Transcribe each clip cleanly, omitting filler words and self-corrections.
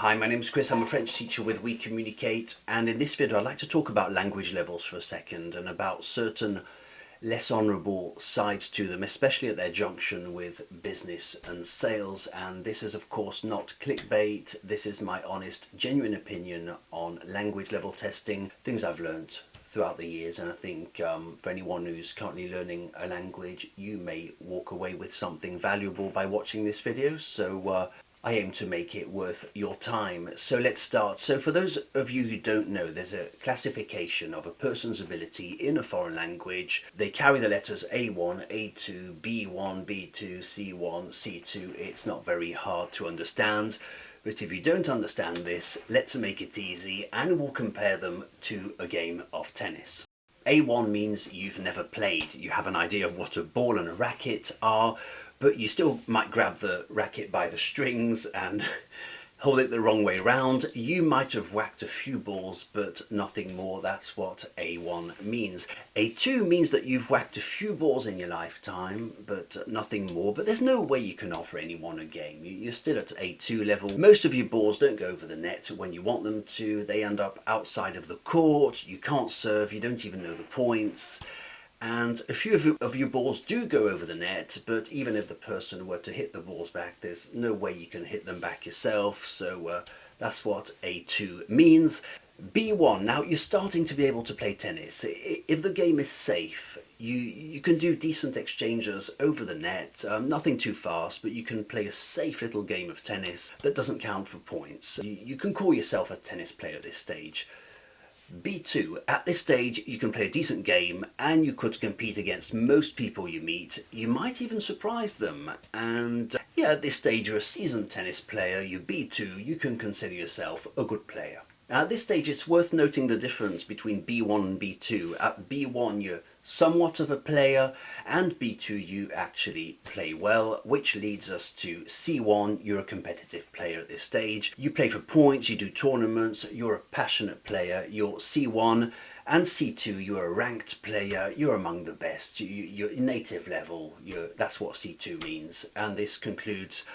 Hi, my name is Chris. I'm a French teacher with We Communicate, and in this video I'd like to talk about language levels for a second and about certain less honourable sides to them, especially at their junction with business and sales. And this is of course not clickbait. This is my honest, genuine opinion on language level testing, things I've learned throughout the years. And I think for anyone who's currently learning a language, you may walk away with something valuable by watching this video. So I aim to make it worth your time. So let's start. So for those of you who don't know, there's a classification of a person's ability in a foreign language. They carry the letters A1, A2, B1, B2, C1, C2. It's not very hard to understand. But if you don't understand this, let's make it easy and we'll compare them to a game of tennis. A1 means you've never played. You have an idea of what a ball and a racket are, but you still might grab the racket by the strings and hold it the wrong way round. You might have whacked a few balls, but nothing more. That's what A1 means. A2 means that you've whacked a few balls in your lifetime, but nothing more. But there's no way you can offer anyone a game. You're still at A2 level. Most of your balls don't go over the net when you want them to. They end up outside of the court. You can't serve. You don't even know the points. And a few of your balls do go over the net, but even if the person were to hit the balls back, there's no way you can hit them back yourself. So that's what A2 means. B1, now you're starting to be able to play tennis. If the game is safe, you can do decent exchanges over the net, nothing too fast, but you can play a safe little game of tennis that doesn't count for points. You can call yourself a tennis player at this stage. B2, at this stage you can play a decent game and you could compete against most people you meet. You might even surprise them, and yeah, at this stage you're a seasoned tennis player. You're B2, you can consider yourself a good player. At this stage it's worth noting the difference between B1 and B2. At B1 you're somewhat of a player, and B2 you actually play well, which leads us to C1. You're a competitive player at this stage. You play for points, you do tournaments, you're a passionate player. You're C1. And C2, you're a ranked player, you're among the best, you're native level, that's what C2 means. And this concludes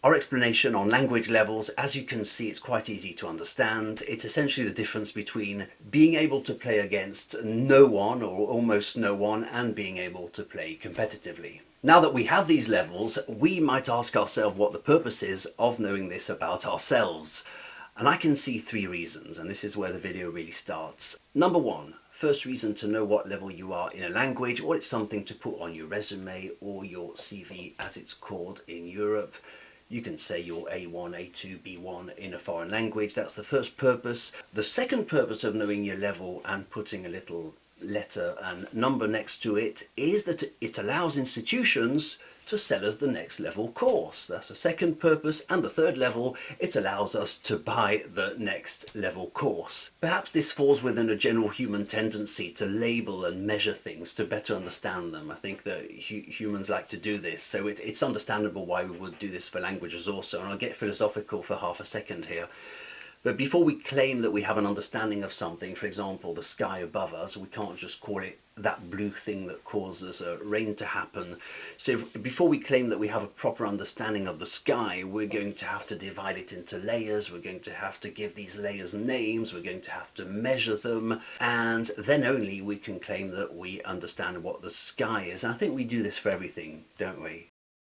our explanation on language levels. As you can see, it's quite easy to understand. It's essentially the difference between being able to play against no one or almost no one and being able to play competitively. Now that we have these levels, we might ask ourselves what the purpose is of knowing this about ourselves. And I can see three reasons, and this is where the video really starts. Number one, first reason to know what level you are in a language, or it's something to put on your resume or your CV as it's called in Europe. You can say you're A1, A2, B1 in a foreign language. That's the first purpose. The second purpose of knowing your level and putting a little letter and number next to it is that it allows institutions to sell us the next level course. That's the second purpose. And the third level, it allows us to buy the next level course. Perhaps this falls within a general human tendency to label and measure things to better understand them. I think that humans like to do this, so it's understandable why we would do this for languages also. And I'll get philosophical for half a second here. But before we claim that we have an understanding of something, for example, the sky above us, we can't just call it that blue thing that causes rain to happen. So before we claim that we have a proper understanding of the sky, we're going to have to divide it into layers. We're going to have to give these layers names. We're going to have to measure them. And then only we can claim that we understand what the sky is. And I think we do this for everything, don't we?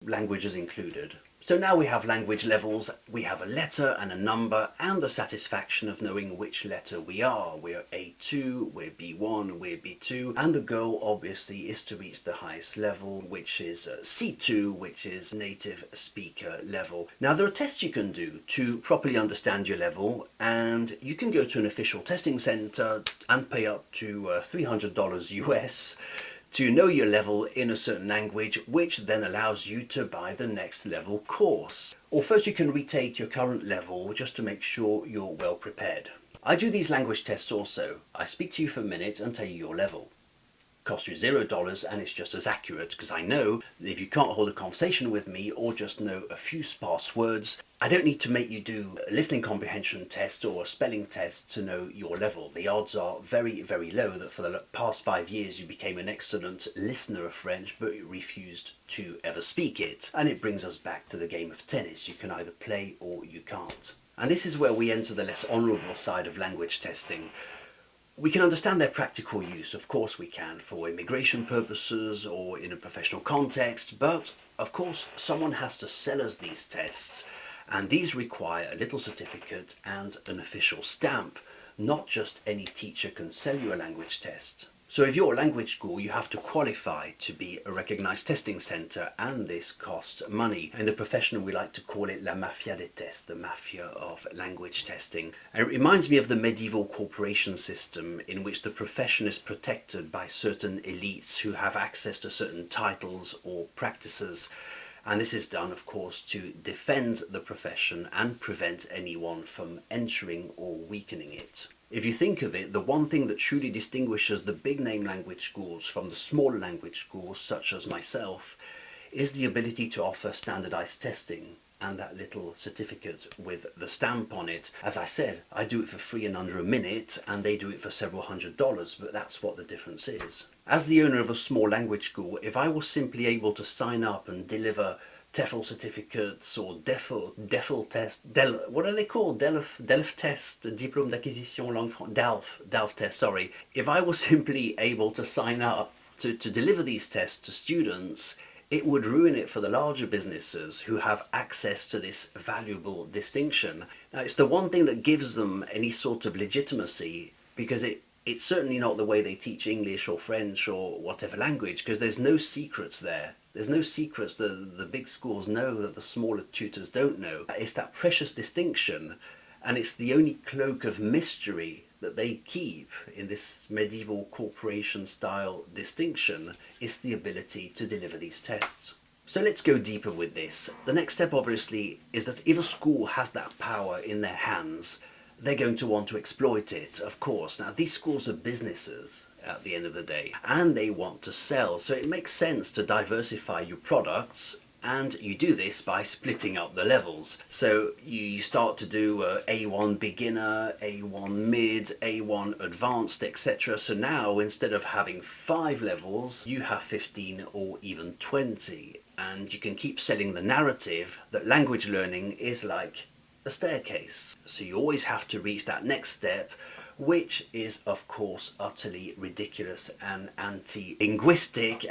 Languages included. So now we have language levels, we have a letter and a number and the satisfaction of knowing which letter we are. We're A2, we're B1, we're B2, and the goal obviously is to reach the highest level, which is C2, which is native speaker level. Now there are tests you can do to properly understand your level, and you can go to an official testing center and pay up to $300 US to know your level in a certain language, which then allows you to buy the next level course. Or first you can retake your current level just to make sure you're well prepared. I do these language tests also. I speak to you for a minute and tell you your level. Cost you $0 and it's just as accurate, because I know that if you can't hold a conversation with me or just know a few sparse words, I don't need to make you do a listening comprehension test or a spelling test to know your level. The odds are very, very low that for the past 5 years you became an excellent listener of French but you refused to ever speak it. And it brings us back to the game of tennis. You can either play or you can't. And this is where we enter the less honourable side of language testing. We can understand their practical use, of course we can, for immigration purposes or in a professional context, but of course someone has to sell us these tests, and these require a little certificate and an official stamp. Not just any teacher can sell you a language test. So if you're a language school, you have to qualify to be a recognised testing centre, and this costs money. In the profession we like to call it la mafia des tests, the mafia of language testing. And it reminds me of the medieval corporation system in which the profession is protected by certain elites who have access to certain titles or practices. And this is done, of course, to defend the profession and prevent anyone from entering or weakening it. If you think of it, the one thing that truly distinguishes the big name language schools from the smaller language schools, such as myself, is the ability to offer standardized testing and that little certificate with the stamp on it. As I said, I do it for free in under a minute, and they do it for several $100s, but that's what the difference is. As the owner of a small language school, if I was simply able to sign up and deliver TEFL certificates or DEFL test, what are they called? DELF test, Diplôme d'acquisition langue française, DALF test, sorry. If I was simply able to sign up to deliver these tests to students, it would ruin it for the larger businesses who have access to this valuable distinction. Now, it's the one thing that gives them any sort of legitimacy, because it's certainly not the way they teach English or French or whatever language, because there's no secrets there. There's no secrets that the big schools know that the smaller tutors don't know. It's that precious distinction, and it's the only cloak of mystery that they keep in this medieval corporation style distinction, is the ability to deliver these tests. So let's go deeper with this. The next step obviously is that if a school has that power in their hands, they're going to want to exploit it, of course. Now, these schools are businesses at the end of the day, and they want to sell, so it makes sense to diversify your products, and you do this by splitting up the levels. So you start to do A1 beginner, A1 mid, A1 advanced, etc. So now, instead of having 5 levels, you have 15 or even 20, and you can keep selling the narrative that language learning is like a staircase. So you always have to reach that next step, which is of course utterly ridiculous and anti-linguistic,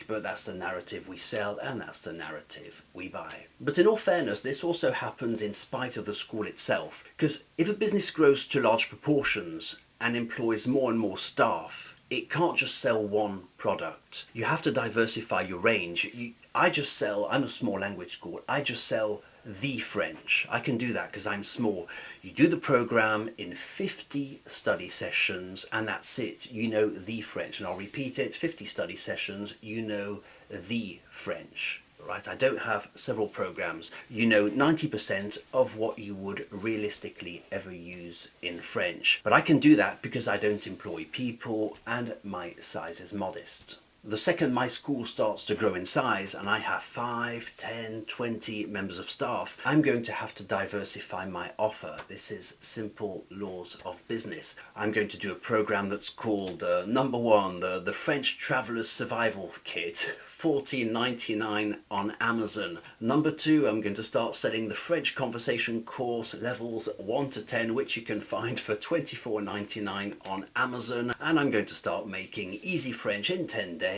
but that's the narrative we sell, and that's the narrative we buy. But in all fairness, this also happens in spite of the school itself, because if a business grows to large proportions and employs more and more staff, it can't just sell one product. You have to diversify your range. I'm a small language school, I just sell the French. I can do that because I'm small. You do the program in 50 study sessions, and that's it. You know the French, and I'll repeat it, 50 study sessions, you know the French. Right? I don't have several programs. You know 90% of what you would realistically ever use in French. But I can do that because I don't employ people and my size is modest. The second my school starts to grow in size and I have 5, 10, 20 members of staff, I'm going to have to diversify my offer. This is simple laws of business. I'm going to do a program that's called number 1, the French Traveller's Survival Kit, $14.99 on Amazon. Number 2, I'm going to start selling the French Conversation Course levels 1 to 10, which you can find for $24.99 on Amazon. And I'm going to start making Easy French in 10 days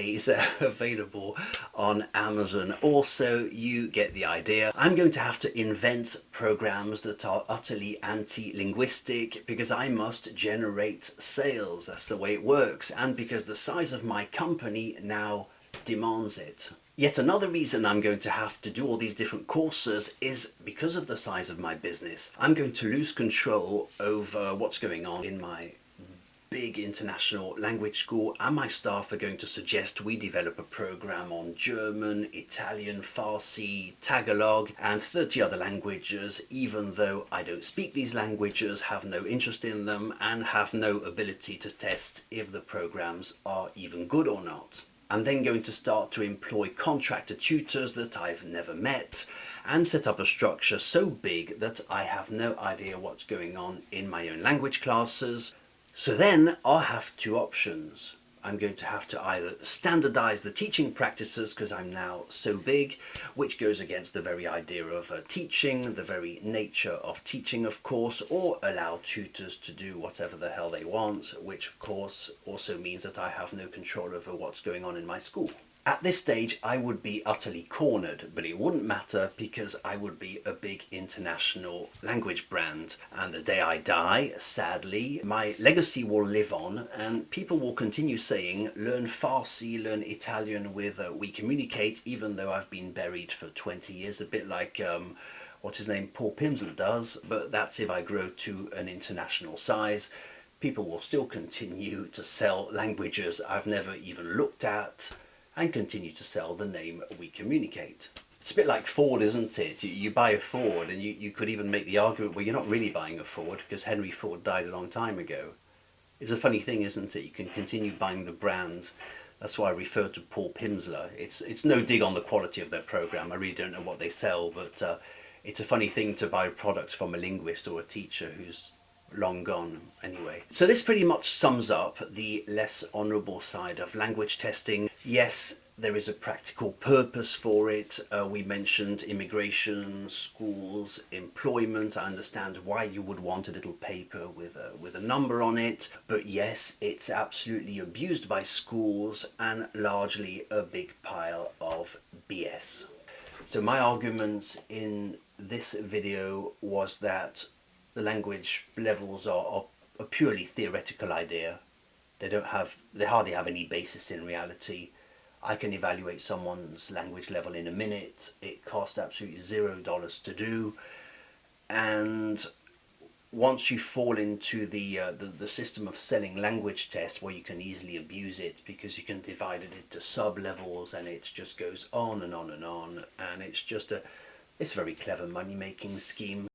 available on Amazon. Also, you get the idea. I'm going to have to invent programs that are utterly anti-linguistic because I must generate sales. That's the way it works, and because the size of my company now demands it. Yet another reason I'm going to have to do all these different courses is because of the size of my business. I'm going to lose control over what's going on in my big international language school, and my staff are going to suggest we develop a program on German, Italian, Farsi, Tagalog and 30 other languages, even though I don't speak these languages, have no interest in them, and have no ability to test if the programs are even good or not. I'm then going to start to employ contractor tutors that I've never met and set up a structure so big that I have no idea what's going on in my own language classes. So then I'll have two options. I'm going to have to either standardize the teaching practices because I'm now so big, which goes against the very idea of teaching, the very nature of teaching, of course, or allow tutors to do whatever the hell they want, which of course also means that I have no control over what's going on in my school. At this stage, I would be utterly cornered, but it wouldn't matter because I would be a big international language brand. And the day I die, sadly, my legacy will live on and people will continue saying, learn Farsi, learn Italian with We Communicate, even though I've been buried for 20 years, a bit like what's his name, Paul Pimsleur does, but that's if I grow to an international size. People will still continue to sell languages I've never even looked at, and continue to sell the name We Communicate. It's a bit like Ford, isn't it? You buy a Ford and you could even make the argument, well, you're not really buying a Ford because Henry Ford died a long time ago. It's a funny thing, isn't it? You can continue buying the brand. That's why I refer to Paul Pimsleur. It's no dig on the quality of their program. I really don't know what they sell, but it's a funny thing to buy products from a linguist or a teacher who's long gone anyway. So this pretty much sums up the less honourable side of language testing. Yes, there is a practical purpose for it. We mentioned immigration, schools, employment. I understand why you would want a little paper with a number on it. But yes, it's absolutely abused by schools and largely a big pile of BS. So my argument in this video was that the language levels are a purely theoretical idea. They hardly have any basis in reality. I can evaluate someone's language level in a minute. It costs absolutely $0 to do. And once you fall into the system of selling language tests where you can easily abuse it because you can divide it into sub-levels and it just goes on and on and on, and it's a very clever money-making scheme.